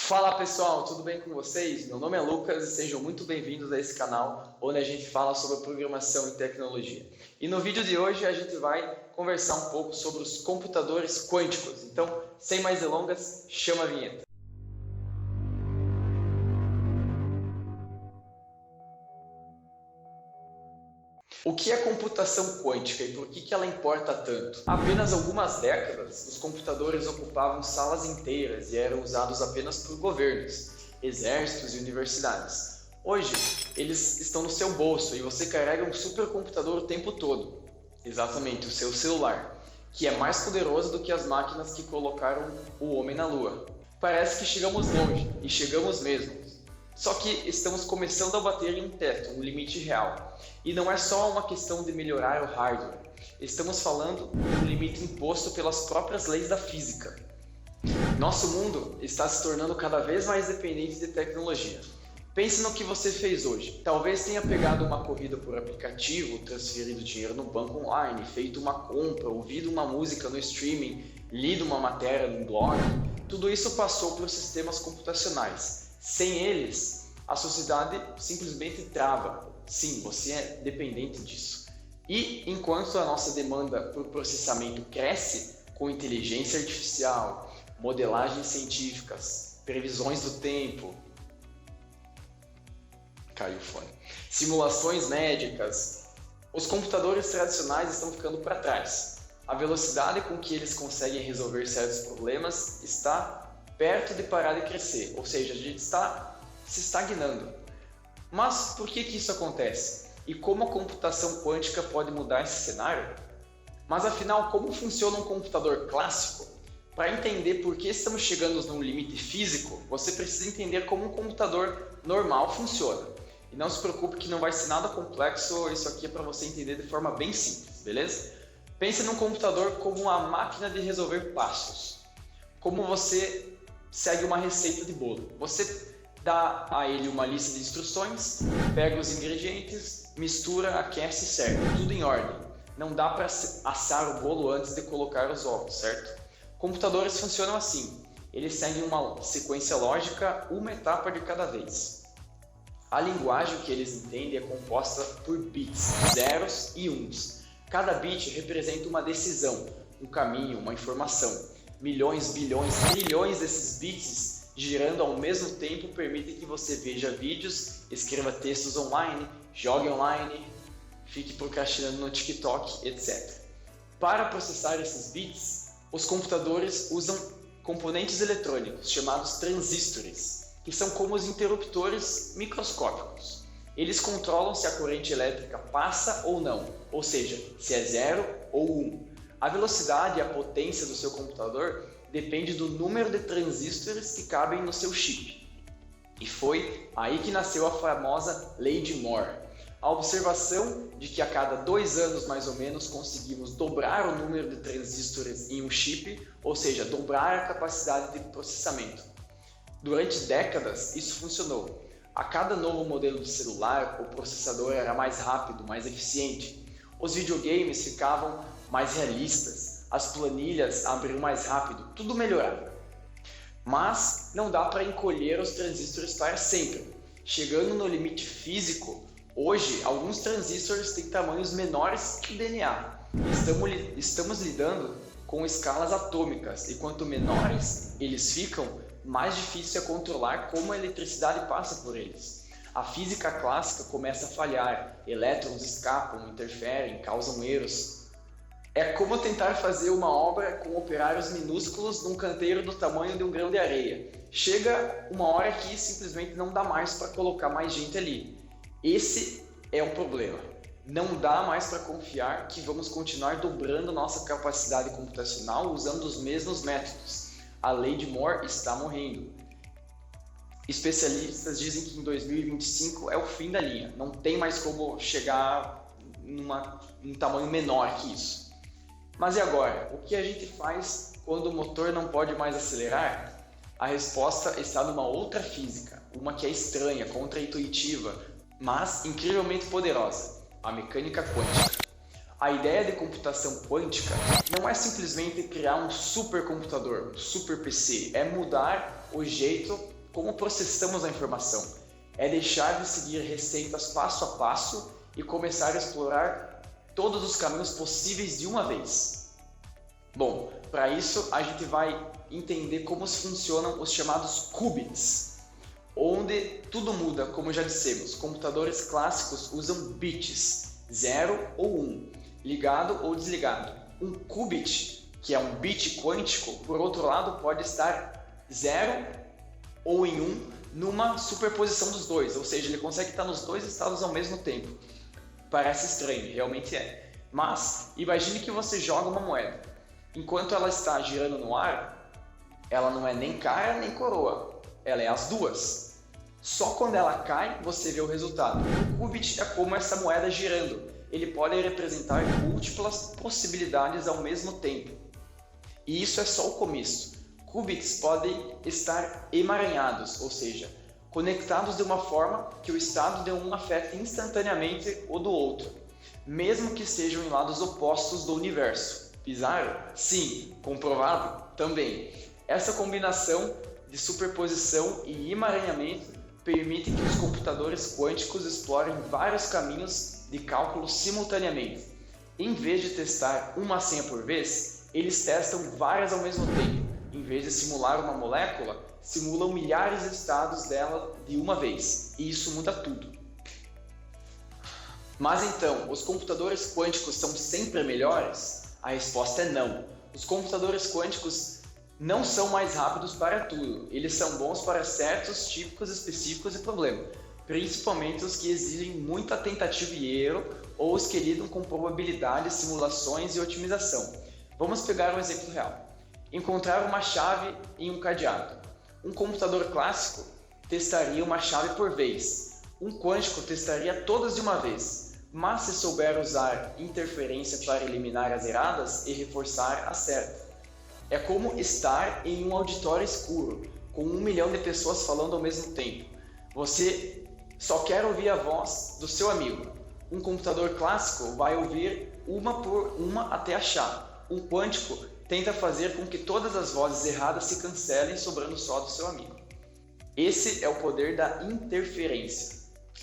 Fala pessoal, tudo bem com vocês? Meu nome é Lucas e sejam muito bem-vindos a esse canal onde a gente fala sobre programação e tecnologia. E no vídeo de hoje a gente vai conversar um pouco sobre os computadores quânticos. Então, sem mais delongas, chama a vinheta. O que é computação quântica e por que ela importa tanto? Há apenas algumas décadas, os computadores ocupavam salas inteiras e eram usados apenas por governos, exércitos e universidades. Hoje, eles estão no seu bolso e você carrega um supercomputador o tempo todo. Exatamente, o seu celular, que é mais poderoso do que as máquinas que colocaram o homem na Lua. Parece que chegamos longe, e chegamos mesmo. Só que estamos começando a bater em um teto, um limite real. E não é só uma questão de melhorar o hardware. Estamos falando de um limite imposto pelas próprias leis da física. Nosso mundo está se tornando cada vez mais dependente de tecnologia. Pense no que você fez hoje. Talvez tenha pegado uma corrida por aplicativo, transferido dinheiro no banco online, feito uma compra, ouvido uma música no streaming, lido uma matéria no blog. Tudo isso passou por sistemas computacionais. Sem eles, a sociedade simplesmente trava. Sim, você é dependente disso. E enquanto a nossa demanda por processamento cresce, com inteligência artificial, modelagens científicas, previsões do tempo, caiu o fone, simulações médicas, os computadores tradicionais estão ficando para trás. A velocidade com que eles conseguem resolver certos problemas está perto de parar de crescer, ou seja, a gente está se estagnando. Mas por que isso acontece? E como a computação quântica pode mudar esse cenário? Mas afinal, como funciona um computador clássico? Para entender por que estamos chegando num limite físico, você precisa entender como um computador normal funciona. E não se preocupe que não vai ser nada complexo, isso aqui é para você entender de forma bem simples, beleza? Pense num computador como uma máquina de resolver passos. Como você segue uma receita de bolo. Você dá a ele uma lista de instruções, pega os ingredientes, mistura, aquece e serve. Tudo em ordem. Não dá para assar o bolo antes de colocar os ovos, certo? Computadores funcionam assim. Eles seguem uma sequência lógica, uma etapa de cada vez. A linguagem que eles entendem é composta por bits, zeros e uns. Cada bit representa uma decisão, um caminho, uma informação. Milhões, bilhões, trilhões desses bits girando ao mesmo tempo permitem que você veja vídeos, escreva textos online, jogue online, fique procrastinando no TikTok, etc. Para processar esses bits, os computadores usam componentes eletrônicos chamados transistores, que são como os interruptores microscópicos. Eles controlam se a corrente elétrica passa ou não, ou seja, se é 0 ou 1. A velocidade e a potência do seu computador depende do número de transistores que cabem no seu chip. E foi aí que nasceu a famosa Lei de Moore. A observação de que a cada 2 anos mais ou menos conseguimos dobrar o número de transistores em um chip, ou seja, dobrar a capacidade de processamento. Durante décadas isso funcionou. A cada novo modelo de celular, o processador era mais rápido, mais eficiente. Os videogames ficavam mais realistas, as planilhas abriam mais rápido, tudo melhorava. Mas não dá para encolher os transistores para sempre. Chegando no limite físico, hoje alguns transistores têm tamanhos menores que o DNA. Estamos lidando com escalas atômicas e quanto menores eles ficam, mais difícil é controlar como a eletricidade passa por eles. A física clássica começa a falhar, elétrons escapam, interferem, causam erros. É como tentar fazer uma obra com operários minúsculos num canteiro do tamanho de um grão de areia. Chega uma hora que simplesmente não dá mais para colocar mais gente ali. Esse é o problema. Não dá mais para confiar que vamos continuar dobrando nossa capacidade computacional usando os mesmos métodos. A Lei de Moore está morrendo. Especialistas dizem que em 2025 é o fim da linha. Não tem mais como chegar num tamanho menor que isso. Mas e agora? O que a gente faz quando o motor não pode mais acelerar? A resposta está numa outra física, uma que é estranha, contraintuitiva, mas incrivelmente poderosa, a mecânica quântica. A ideia de computação quântica não é simplesmente criar um supercomputador, um super PC, é mudar o jeito como processamos a informação. É deixar de seguir receitas passo a passo e começar a explorar todos os caminhos possíveis de uma vez. Bom, para isso a gente vai entender como funcionam os chamados qubits, onde tudo muda, como já dissemos. Computadores clássicos usam bits, 0 ou 1, ligado ou desligado. Um qubit, que é um bit quântico, por outro lado, pode estar 0 ou em 1 numa superposição dos dois, ou seja, ele consegue estar nos dois estados ao mesmo tempo. Parece estranho, realmente é. Mas imagine que você joga uma moeda. Enquanto ela está girando no ar, ela não é nem cara nem coroa, ela é as duas. Só quando ela cai, você vê o resultado. O qubit é como essa moeda girando. Ele pode representar múltiplas possibilidades ao mesmo tempo. E isso é só o começo. Qubits podem estar emaranhados, ou seja, conectados de uma forma que o estado de um afeta instantaneamente o do outro, mesmo que sejam em lados opostos do universo. Bizarro? Sim. Comprovado? Também. Essa combinação de superposição e emaranhamento permite que os computadores quânticos explorem vários caminhos de cálculo simultaneamente. Em vez de testar uma senha por vez, eles testam várias ao mesmo tempo. Em vez de simular uma molécula, simulam milhares de estados dela de uma vez. E isso muda tudo. Mas então, os computadores quânticos são sempre melhores? A resposta é não. Os computadores quânticos não são mais rápidos para tudo. Eles são bons para certos tipos específicos de problema, principalmente os que exigem muita tentativa e erro ou os que lidam com probabilidades, simulações e otimização. Vamos pegar um exemplo real. Encontrar uma chave em um cadeado. Um computador clássico testaria uma chave por vez. Um quântico testaria todas de uma vez. Mas se souber usar interferência para eliminar as erradas e reforçar as certas. É como estar em um auditório escuro, com 1 milhão de pessoas falando ao mesmo tempo. Você só quer ouvir a voz do seu amigo. Um computador clássico vai ouvir uma por uma até achar. Um quântico tenta fazer com que todas as vozes erradas se cancelem, sobrando só do seu amigo. Esse é o poder da interferência.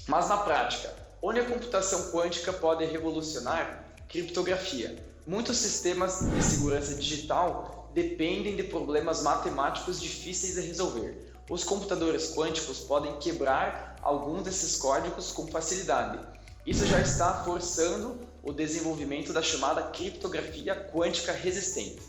Mas na prática, onde a computação quântica pode revolucionar? Criptografia. Muitos sistemas de segurança digital dependem de problemas matemáticos difíceis de resolver. Os computadores quânticos podem quebrar alguns desses códigos com facilidade. Isso já está forçando o desenvolvimento da chamada criptografia quântica resistente.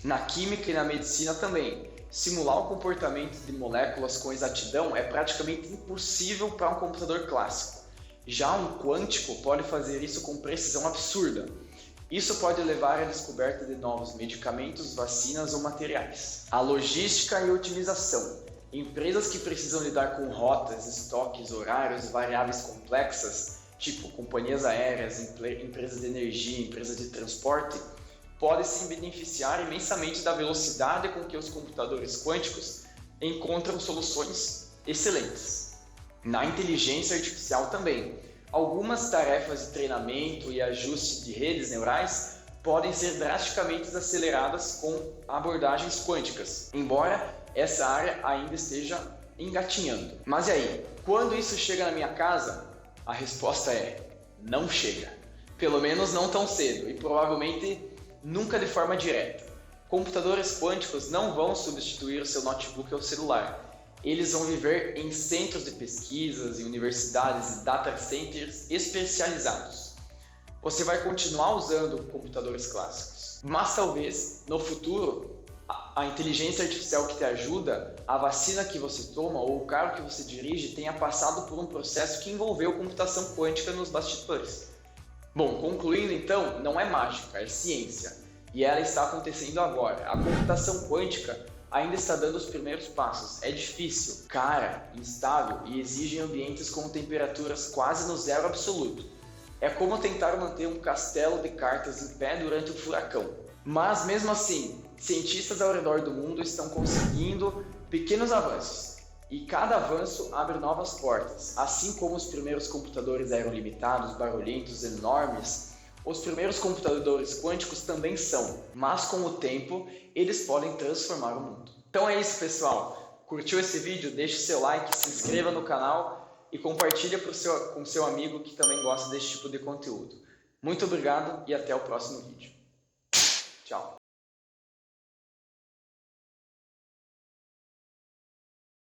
Na química e na medicina também. Simular o comportamento de moléculas com exatidão é praticamente impossível para um computador clássico. Já um quântico pode fazer isso com precisão absurda. Isso pode levar à descoberta de novos medicamentos, vacinas ou materiais. A logística e otimização. Empresas que precisam lidar com rotas, estoques, horários e variáveis complexas, tipo companhias aéreas, empresas de energia, empresas de transporte, podem se beneficiar imensamente da velocidade com que os computadores quânticos encontram soluções excelentes. Na inteligência artificial também. Algumas tarefas de treinamento e ajuste de redes neurais podem ser drasticamente aceleradas com abordagens quânticas, embora essa área ainda esteja engatinhando. Mas e aí? Quando isso chega na minha casa? A resposta é: não chega. Pelo menos não tão cedo e provavelmente nunca de forma direta. Computadores quânticos não vão substituir o seu notebook ou celular. Eles vão viver em centros de pesquisas, em universidades e data centers especializados. Você vai continuar usando computadores clássicos, mas talvez, no futuro, a inteligência artificial que te ajuda, a vacina que você toma ou o carro que você dirige tenha passado por um processo que envolveu computação quântica nos bastidores. Bom, concluindo então, não é mágica, é ciência. E ela está acontecendo agora. A computação quântica ainda está dando os primeiros passos. É difícil, cara, instável e exige ambientes com temperaturas quase no zero absoluto. É como tentar manter um castelo de cartas em pé durante um furacão. Mas mesmo assim, cientistas ao redor do mundo estão conseguindo pequenos avanços. E cada avanço abre novas portas. Assim como os primeiros computadores eram limitados, barulhentos, enormes, os primeiros computadores quânticos também são, mas com o tempo eles podem transformar o mundo. Então é isso, pessoal. Curtiu esse vídeo? Deixe seu like, se inscreva no canal e compartilhe com seu amigo que também gosta desse tipo de conteúdo. Muito obrigado e até o próximo vídeo. Tchau!